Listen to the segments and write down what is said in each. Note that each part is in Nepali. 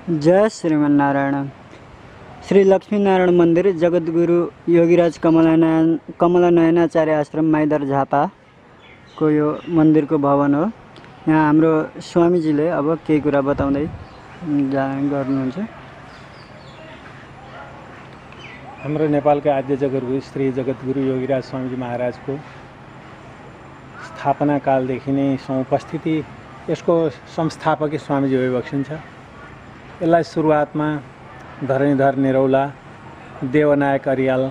जय श्रीमन्नारायण। श्री लक्ष्मीनारायण मन्दिर जगद्गुरु योगीराज कमलानयनाचार्य आश्रम माइदर झापाको यो मन्दिरको भवन हो। यहाँ हाम्रो स्वामीजीले अब केही कुरा बताउँदै गर्नुहुन्छ। हाम्रो नेपालका आद्य जगद्गुरु श्री जगद्गुरु योगीराज स्वामीजी महाराजको स्थापना कालदेखि नै उपस्थिति यसको संस्थापक स्वामीजी भइबक्सिन्छ। यसलाई सुरुवातमा धरणीधर निरौला, देवनायक अरियाल,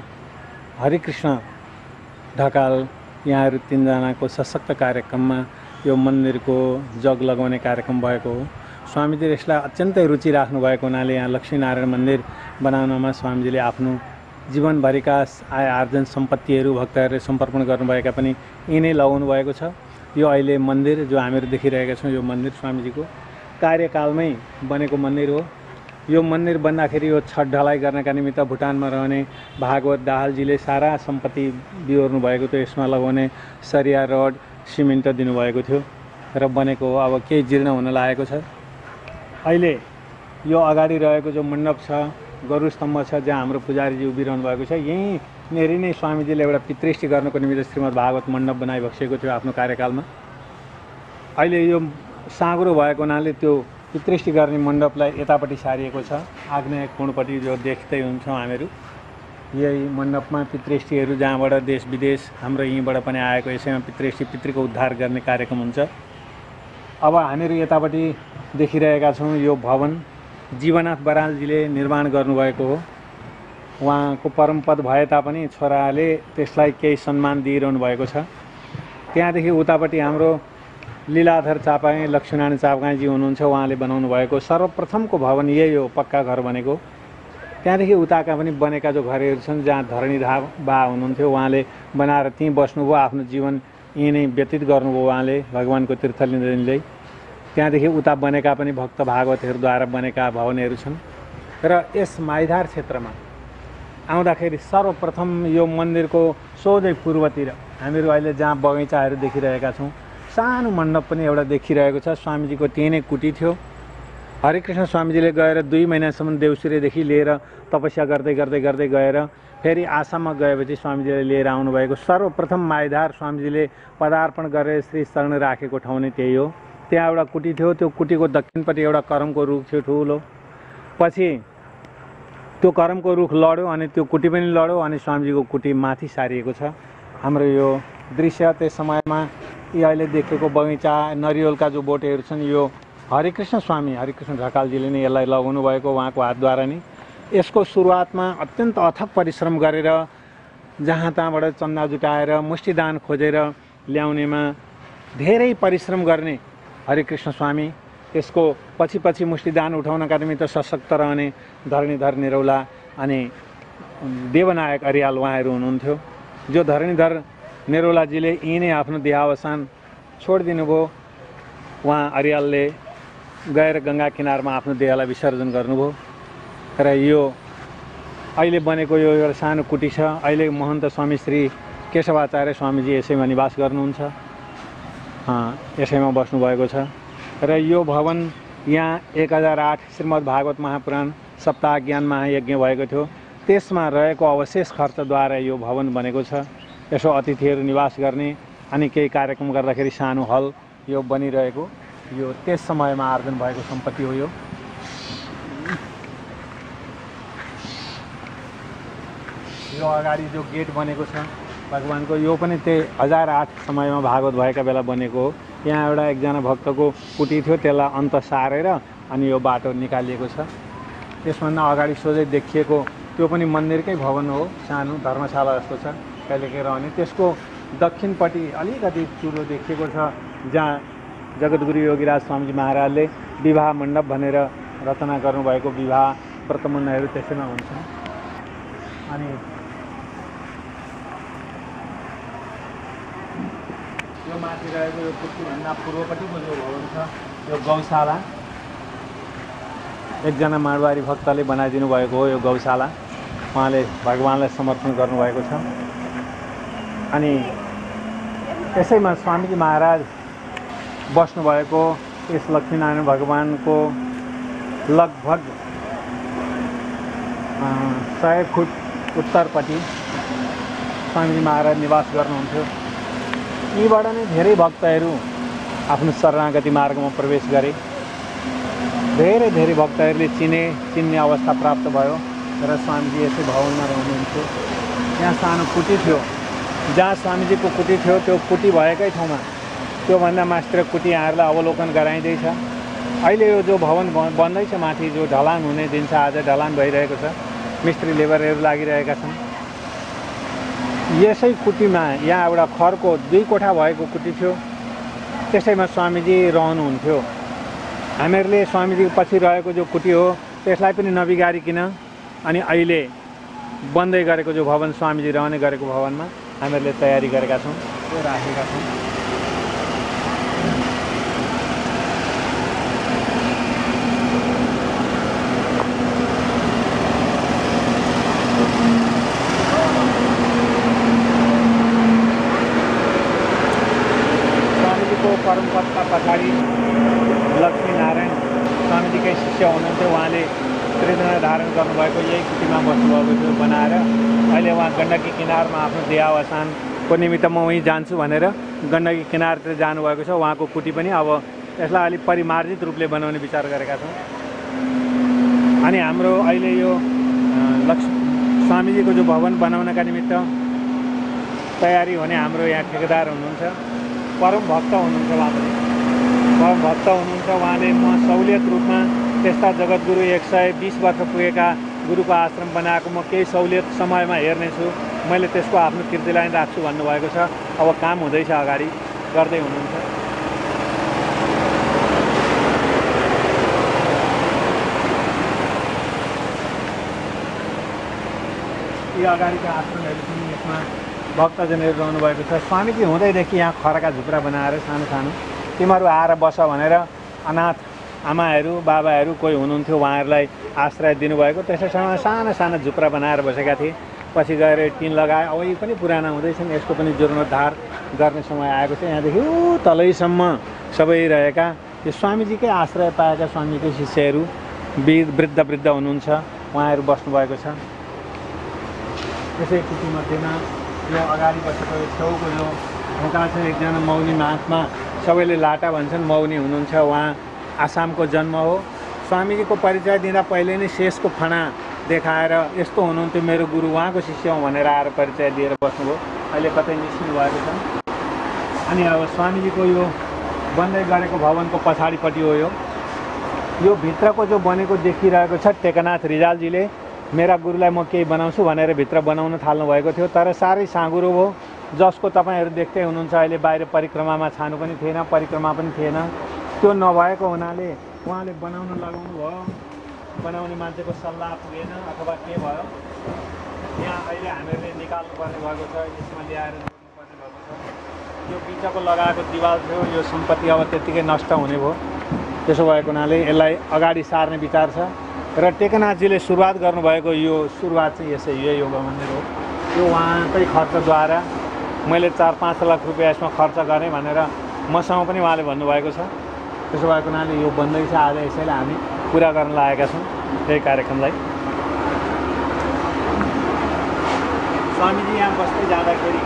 हरिकृष्ण ढकाल यहाँहरू तीनजनाको सशक्त कार्यक्रममा यो मन्दिरको जग लगाउने कार्यक्रम भएको हो। स्वामीजीले यसलाई अत्यन्तै रुचि राख्नु भएको हुनाले यहाँ लक्ष्मीनारायण मन्दिर बनाउनमा स्वामीजीले आफ्नो जीवनभरिका आय आर्जन सम्पत्तिहरू भक्तहरूले समर्पण गर्नुभएका पनि यिनै लगाउनु भएको छ। यो अहिले मन्दिर जो हामीहरू देखिरहेका छौँ यो मन्दिर स्वामीजीको कार्यकालमै बनेको मन्दिर हो। यो मन्दिर बन्दाखेरि यो छत ढलाइ गर्नका निमित्त भुटानमा रहने भागवत दाहालजीले सारा सम्पत्ति बिहोर्नु भएको थियो। यसमा लगाउने सरिया रड सिमेन्ट दिनुभएको थियो र बनेको हो। अब केही जीर्ण हुन लागेको छ। अहिले यो अगाडि रहेको जो मण्डप छ, गरुड स्तम्भ छ, जहाँ हाम्रो पुजारीजी उभिरहनु भएको छ, यहीँनेरि नै स्वामीजीले एउटा पितृष्टि गर्नको निमित्त श्रीमद् भागवत मण्डप बनाइबसेको थियो आफ्नो कार्यकालमा। अहिले यो साँग्रो भएको हुनाले त्यो पितृष्टि गर्ने मण्डपलाई यतापट्टि सारिएको छ। आग्नेय कोणपट्टि जो देख्दै हुन्छौँ हामीहरू, यही मण्डपमा पितृष्टिहरू जहाँबाट देश विदेश हाम्रो यहीँबाट पनि आएको यसैमा पितृको उद्धार गर्ने कार्यक्रम हुन्छ। अब हामीहरू यतापट्टि देखिरहेका छौँ यो भवन जीवनाथ बरालजीले निर्माण गर्नुभएको हो। उहाँको परमपद भए तापनि छोराले त्यसलाई केही सम्मान दिइरहनु भएको छ। त्यहाँदेखि उतापट्टि हाम्रो लीलाधर चापागाई लक्ष्मीनारायण चापागाईजी हुनुहुन्छ। उहाँले बनाउनु भएको सर्वप्रथमको भवन यही हो, पक्का घर बनेको। त्यहाँदेखि उताका पनि बनेका जो घरहरू छन् जहाँ धरणीधर बा हुनुहुन्थ्यो, उहाँले बनाएर त्यहीँ बस्नुभयो, आफ्नो जीवन यहीँ नै व्यतीत गर्नुभयो उहाँले भगवानको तीर्थ लिँदै। त्यहाँदेखि उता बनेका पनि भक्त भागवतहरूद्वारा बनेका भवनहरू छन्। र यस माइधार क्षेत्रमा आउँदाखेरि सर्वप्रथम यो मन्दिरको सोझै पूर्वतिर हामीहरू अहिले जहाँ बगैँचाहरू देखिरहेका छौँ, सानो मण्डप पनि एउटा देखिरहेको छ। स्वामीजीको त्यही नै कुटी थियो। हरिकृष्ण स्वामीजीले गएर 2 महिनासम्म देउसुरेदेखि लिएर तपस्या गर्दै गएर फेरि आसाममा गएपछि स्वामीजीले लिएर आउनुभएको सर्वप्रथम माइधार स्वामीजीले पदार्पण गरेर श्री शरण राखेको ठाउँ नै त्यही हो। त्यहाँ एउटा कुटी थियो। त्यो कुटीको दक्षिणपट्टि एउटा करमको रुख थियो ठुलो। पछि त्यो करमको रुख लड्यो अनि त्यो कुटी पनि लड्यो अनि स्वामीजीको कुटी माथि सारिएको छ। हाम्रो यो दृश्य त्यस समयमा यी अहिले देखेको बगैँचा नरिवलका जो बोटेहरू छन्, यो हरिकृष्ण स्वामी हरिकृष्ण ढकालजीले नै यसलाई लगाउनु भएको उहाँको हातद्वारा नै। यसको सुरुवातमा अत्यन्त अथक परिश्रम गरेर जहाँ तहाँबाट चन्दा जुटाएर मुष्टिदान खोजेर ल्याउनेमा धेरै परिश्रम गर्ने हरिकृष्ण स्वामी, त्यसको पछि मुष्टिदान उठाउनका निमित्त सशक्त रहने धरणीधर निरौला अनि देवनायक अरियाल उहाँहरू हुनुहुन्थ्यो। जो धरणीधर निरौलाजीले यहीँ नै आफ्नो देहावसान छोडिदिनु भयो। उहाँ अरियालले गएर गङ्गा किनारमा आफ्नो देहलाई विसर्जन गर्नुभयो। र यो अहिले बनेको यो एउटा सानो कुटी छ। अहिले महन्त स्वामी श्री केशवाचार्य स्वामीजी यसैमा निवास गर्नुहुन्छ, यसैमा बस्नुभएको छ। र यो भवन यहाँ 1008 श्रीमद् भागवत महापुराण सप्ताह ज्ञान महायज्ञ भएको थियो, त्यसमा रहेको अवशेष खर्चद्वारा यो भवन बनेको छ। यसो अतिथिहरू निवास गर्ने अनि केही कार्यक्रम गर्दाखेरि सानो हल यो बनिरहेको, यो त्यस समयमा आर्जन भएको सम्पत्ति हो। यो अगाडि जो गेट बनेको छ भगवानको, यो पनि त्यही 1008 समयमा भागवत भएका बेला बनेको हो। यहाँ एउटा एकजना भक्तको कुटी थियो, त्यसलाई अन्त सारेर अनि यो बाटो निकालिएको छ। त्यसभन्दा अगाडि सोझै देखिएको त्यो पनि मन्दिरकै भवन हो, सानो धर्मशाला जस्तो छ कहिलेकाहीँ रहने। त्यसको दक्षिणपट्टि अलिकति चुलो देखिएको छ जहाँ जगद्गुरु योगीराज स्वामीजी महाराजले विवाह मण्डप भनेर रचना गर्नुभएको विवाह व्रतमण्डपहरू त्यसैमा हुन्छन्। अनि यो माथि रहेको यो कुटीभन्दा पूर्वपट्टिको जो भवन छ यो गौशाला, एकजना माडवारी भक्तले बनाइदिनु भएको हो। यो गौशाला उहाँले भगवानलाई समर्पण गर्नुभएको छ। अनि यसैमा स्वामीजी महाराज बस्नुभएको यस लक्ष्मीनारायण भगवानको लगभग 100 फुट उत्तरपट्टि स्वामीजी महाराज निवास गर्नुहुन्थ्यो। यीबाट नै धेरै भक्तहरू आफ्नो शरणागति मार्गमा प्रवेश गरे। धेरै भक्तहरूले चिन्ने अवस्था प्राप्त भयो र स्वामीजी यसै भवनमा रहनुहुन्थ्यो। त्यहाँ सानो कुटी थियो, जहाँ स्वामीजीको कुटी थियो त्यो कुटी भएकै ठाउँमा त्योभन्दा मास्टर कुटी यहाँहरूलाई अवलोकन गराइँदैछ। अहिले यो जो भवन बन्दैछ माथि जो ढलान हुने दिन छ, आज ढलान भइरहेको छ, मिस्त्री लेबरहरू लागिरहेका छन्। यसै कुटीमा यहाँ एउटा खरको 2 कोठा भएको कुटी थियो, त्यसैमा स्वामीजी रहनुहुन्थ्यो। हामीहरूले स्वामीजीको पछि रहेको जो कुटी हो त्यसलाई पनि नबिगारिकन अनि अहिले बन्दै गरेको जो भवन स्वामीजी रहने गरेको भवनमा हामीहरूले तयारी गरेका छौँ, त्यो राखेका छौँ। परमपदका पछाडि लक्ष्मीनारायण स्वामीजीकै शिष्य हुनुहुन्थ्यो। उहाँले त्रिदण्ड धारण गर्नुभएको यही कुटीमा बस्नुभएको थियो बनाएर। अहिले उहाँ गण्डकी किनारमा आफ्नो देहावसानको निमित्त म उहीँ जान्छु भनेर गण्डकी किनारतिर जानुभएको छ। उहाँको कुटी पनि अब यसलाई अलिक परिमार्जित रूपले बनाउने विचार गरेका छौँ। अनि हाम्रो अहिले यो स्वामीजीको जो भवन बनाउनका निमित्त तयारी हुने हाम्रो यहाँ ठेकेदार हुनुहुन्छ, परम भक्त हुनुहुन्छ। उहाँ पनि परम भक्त हुनुहुन्छ। उहाँले म सहुलियत रूपमा त्यस्ता जगद्गुरु 120 वर्ष पुगेका गुरुको आश्रम बनाएको म केही सहुलियत समयमा हेर्नेछु, मैले त्यसको आफ्नो कृतिलाई राख्छु भन्नुभएको छ। अब काम हुँदैछ, अगाडि गर्दै हुनुहुन्छ। यी अगाडिका आश्रमहरू पनि यसमा भक्तजनहरू रहनुभएको छ। स्वामीजी हुँदैदेखि यहाँ खरका झुप्रा बनाएर सानो सानो तिमीहरू आएर बस भनेर अनाथ आमाहरू बाबाहरू कोही हुनुहुन्थ्यो, उहाँहरूलाई आश्रय दिनुभएको। त्यसैसँग साना साना झुप्रा बनाएर बसेका थिए। पछि गएर टिन लगाए। अब यी पनि पुराना हुँदैछन्, यसको पनि जीर्णोद्धार गर्ने समय आएको छ। यहाँदेखि तलैसम्म सबै रहेका यो स्वामीजीकै आश्रय पाएका स्वामीकै शिष्यहरू वृद्ध हुनुहुन्छ, उहाँहरू बस्नुभएको छ। त्यसै कुटीमध्येमा यो अगाडि बसेको छेउको जो ढोका छ, एकजना मौनी महात्मा, सबैले लाटा भन्छन्, मौनी हुनुहुन्छ। उहाँ आसामको जन्म हो। स्वामीजीको परिचय दिँदा पहिले नै शेषको फणा देखाएर यस्तो हुनुहुन्थ्यो मेरो गुरु, उहाँको शिष्य हुँ भनेर आएर परिचय दिएर बस्नुभयो। अहिले कतै निस्किनु भएको छ। अनि अब स्वामीजीको यो बन्दै गरेको भवनको पछाडिपट्टि हो यो भित्रको जो बनेको देखिरहेको छ, टेकनाथ रिजालजीले मेरा गुरुलाई म केही बनाउँछु भनेर भित्र बनाउन थाल्नु भएको थियो। तर साह्रै साँघुरो हो, जसको तपाईँहरू देख्दै हुनुहुन्छ। अहिले बाहिर परिक्रमामा छानु पनि थिएन, परिक्रमा पनि थिएन। त्यो नभएको हुनाले उहाँले बनाउन लगाउनु भयो। बनाउने मान्छेको सल्लाह पुगेन अथवा के भयो, यहाँ अहिले हामीहरूले निकाल्नुपर्ने भएको छ, यसमा ल्याएर जोड्नुपर्ने भएको छ। यो बिचको लगाएको दिवाल थियो, यो सम्पत्ति अब त्यत्तिकै नष्ट हुने भयो। त्यसो भएको हुनाले यसलाई अगाडि सार्ने विचार छ। र टेकनाथजीले सुरुवात गर्नुभएको यो सुरुवात चाहिँ यसै यो योगा मन्दिर हो। यो उहाँकै खर्चद्वारा मैले 4-5 लाख रुपियाँ यसमा खर्च गरेँ भनेर मसँग पनि उहाँले भन्नुभएको छ। त्यसो भएको हुनाले यो बन्दैछ। आज यसैले हामी पुरा गर्न लागेका छौँ त्यही कार्यक्रमलाई। स्वामीजी यहाँ बस्दै जाँदाखेरि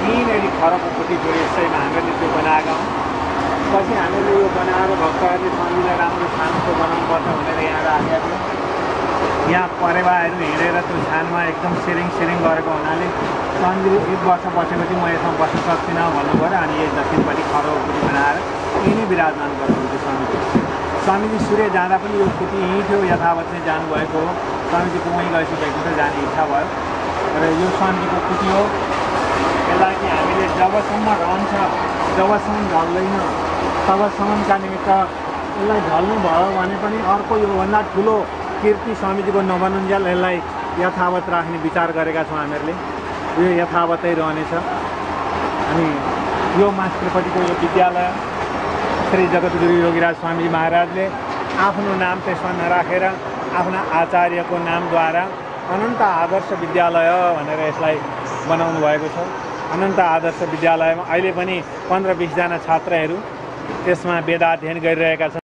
यहीँनिर खरको कुटी थियो, यसैमा हामीले त्यो बनाएका हौँ। पछि हामीले यो बनाएर भक्तहरूले स्वामीलाई राम्रो छानको बनाउनुपर्छ भनेर यहाँ राखेका थियौँ। यहाँ परेवाहरू हिँडेर त्यो छानमा एकदम सिरिङ गरेको हुनाले स्वामीले 1 वर्ष बसेपछि म यसमा बस्न सक्दिनँ भन्नुभयो। अनि यही दक्षिणपट्टि खरको कुटी बनाएर यहीँ नै विराजमान गर्नुहुन्थ्यो स्वामीजी। स्वामीजी सूर्य जाँदा पनि यो कुटी यहीँ थियो, यथावत नै जानुभएको हो। स्वामीजीको वहीँ गएपछि बैकुण्ठ जाने इच्छा भयो र यो स्वामीजीको कुटी हो। यसलाई चाहिँ हामीले जबसम्म रहन्छ, जबसम्म ढल्दैन, तबसम्मका निमित्त यसलाई ढल्नु भयो भने पनि अर्को योभन्दा ठुलो कीर्ति स्वामीजीको नबनुन्जेल यसलाई यथावत राख्ने विचार गरेका छौँ हामीहरूले। यो यथावतै रहनेछ। अनि यो मास्टरपट्टिको यो विद्यालय श्री जगद्गुरु योगीराज स्वामी महाराजले आफ्नो नाम त्यसमा नराखेर आफ्ना आचार्यको नामद्वारा अनन्त आदर्श विद्यालय भनेर यसलाई बनाउनु भएको छ। अनन्त आदर्श विद्यालयमा अहिले पनि 15-20 जना छात्रहरू त्यसमा वेदाध्ययन गरिरहेका छन्।